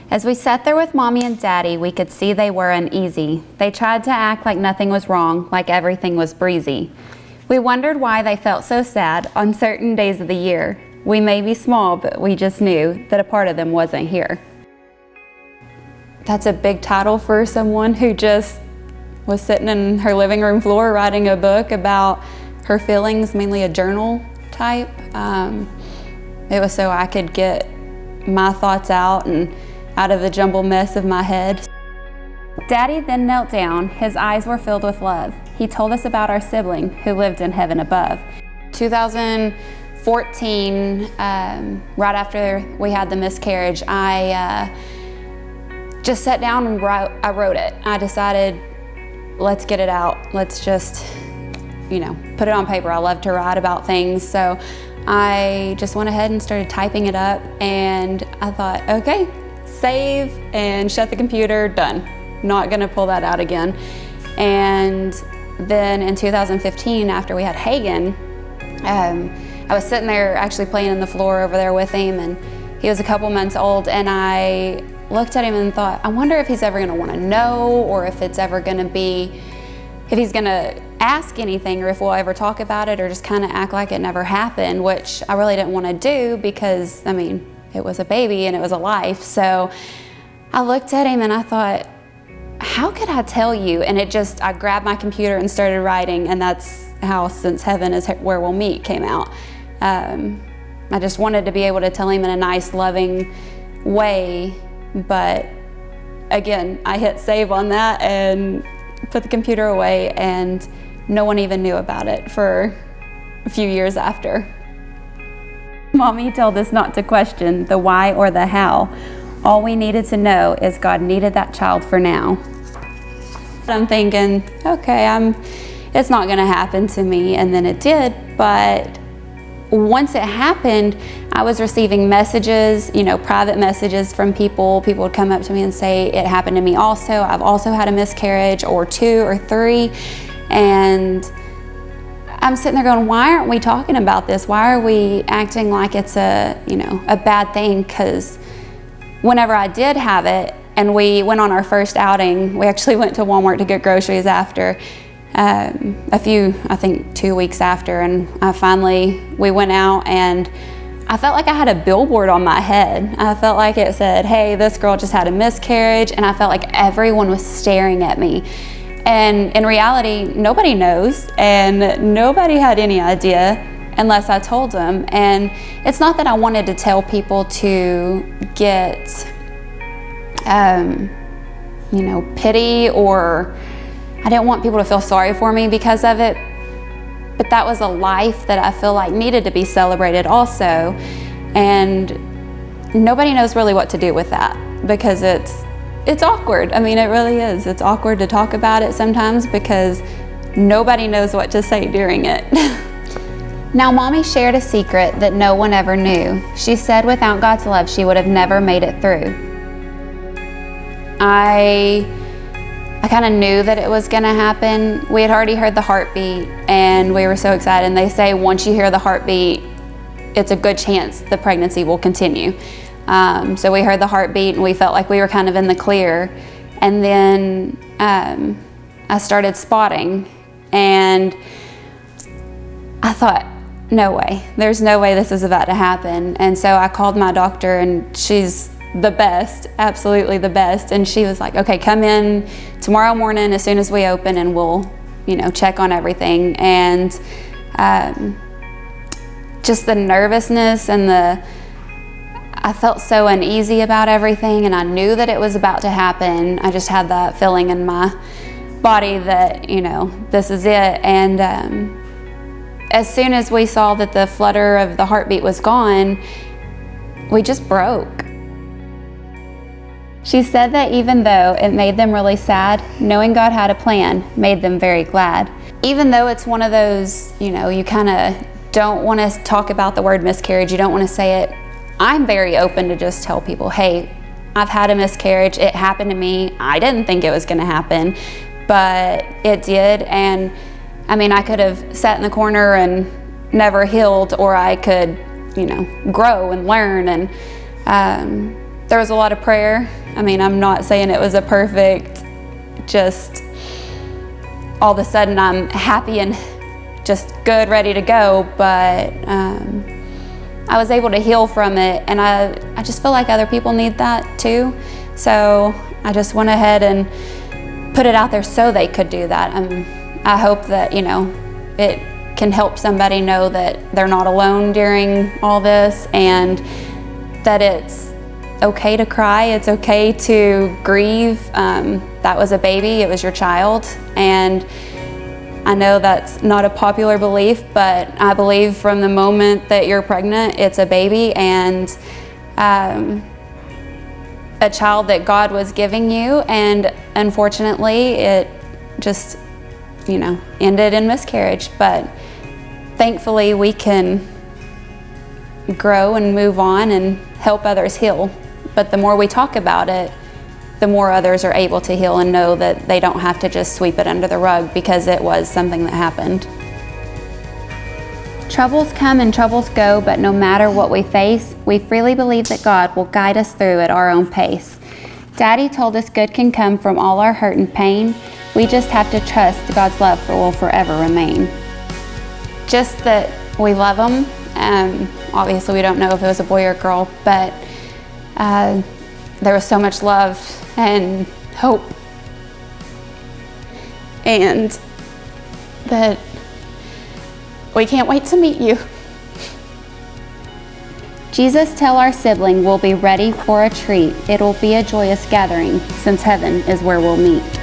As we sat there with Mommy and Daddy, we could see they were uneasy. They tried to act like nothing was wrong, like everything was breezy. We wondered why they felt so sad on certain days of the year. We may be small, but we just knew that a part of them wasn't here. That's a big title for someone who just was sitting in her living room floor writing a book about her feelings, mainly a journal type. It was so I could get my thoughts out and out of the jumbled mess of my head. Daddy then knelt down. His eyes were filled with love. He told us about our sibling who lived in heaven above. 2014, right after we had the miscarriage, I just sat down and I wrote it. I decided, let's get it out. Let's just, put it on paper. I love to write about things. So I just went ahead and started typing it up, and I thought, okay, save and shut the computer, done. Not gonna pull that out again. And then in 2015, after we had Hagen, I was sitting there actually playing on the floor over there with him, and he was a couple months old, and I looked at him and thought, I wonder if he's ever gonna wanna know, or if it's ever gonna be, if he's gonna ask anything, or if we'll ever talk about it, or just kind of act like it never happened, which I really didn't want to do because, it was a baby and it was a life. So I looked at him and I thought, how could I tell you? And I grabbed my computer and started writing, and that's how Since Heaven is Where We'll Meet came out. I just wanted to be able to tell him in a nice, loving way, but again, I hit save on that and put the computer away, and no one even knew about it for a few years after. Mommy told us not to question the why or the how. All we needed to know is God needed that child for now. I'm thinking, okay, it's not gonna happen to me, and then it did, but once it happened, I was receiving messages, private messages from people. People would come up to me and say, it happened to me also. I've also had a miscarriage, or 2 or 3. And I'm sitting there going, why aren't we talking about this? Why are we acting like it's a bad thing? Because whenever I did have it, and we went on our first outing, we actually went to Walmart to get groceries after, I think 2 weeks after, and we went out, and I felt like I had a billboard on my head. I felt like it said, hey, this girl just had a miscarriage, and I felt like everyone was staring at me. And in reality, nobody knows, and nobody had any idea unless I told them. And it's not that I wanted to tell people to get, pity, or I didn't want people to feel sorry for me because of it, but that was a life that I feel like needed to be celebrated also. And nobody knows really what to do with that, because it's awkward. It really is. It's awkward to talk about it sometimes because nobody knows what to say during it. Now, Mommy shared a secret that no one ever knew. She said without God's love, she would have never made it through. I kind of knew that it was gonna happen. We had already heard the heartbeat, and we were so excited. And they say once you hear the heartbeat, it's a good chance the pregnancy will continue. So we heard the heartbeat, and we felt like we were kind of in the clear. And then I started spotting, and I thought, no way, there's no way this is about to happen. And so I called my doctor, and she's the best, absolutely the best. And she was like, okay, come in tomorrow morning as soon as we open, and we'll, check on everything. And just the nervousness and I felt so uneasy about everything, and I knew that it was about to happen. I just had that feeling in my body that, this is it. And as soon as we saw that the flutter of the heartbeat was gone, we just broke. She said that even though it made them really sad, knowing God had a plan made them very glad. Even though it's one of those, you kind of don't want to talk about the word miscarriage, you don't want to say it, I'm very open to just tell people, hey, I've had a miscarriage, it happened to me. I didn't think it was gonna happen, but it did. And I could have sat in the corner and never healed, or I could, grow and learn. And There was a lot of prayer. I mean, I'm not saying it was a perfect, just all of a sudden I'm happy and just good, ready to go, but I was able to heal from it, and I just feel like other people need that too. So I just went ahead and put it out there so they could do that. I hope that, it can help somebody know that they're not alone during all this, and that it's okay to cry, it's okay to grieve. That was a baby, it was your child, and I know that's not a popular belief, but I believe from the moment that you're pregnant, it's a baby and a child that God was giving you, and unfortunately it just, ended in miscarriage. But thankfully we can grow and move on and help others heal. But the more we talk about it, the more others are able to heal and know that they don't have to just sweep it under the rug, because it was something that happened. Troubles come and troubles go, but no matter what we face, we freely believe that God will guide us through at our own pace. Daddy told us good can come from all our hurt and pain. We just have to trust God's love will forever remain. Just that we love them. Obviously we don't know if it was a boy or a girl, but there was so much love and hope, and that we can't wait to meet you. Jesus, tell our sibling we'll be ready for a treat. It'll be a joyous gathering, since heaven is where we'll meet.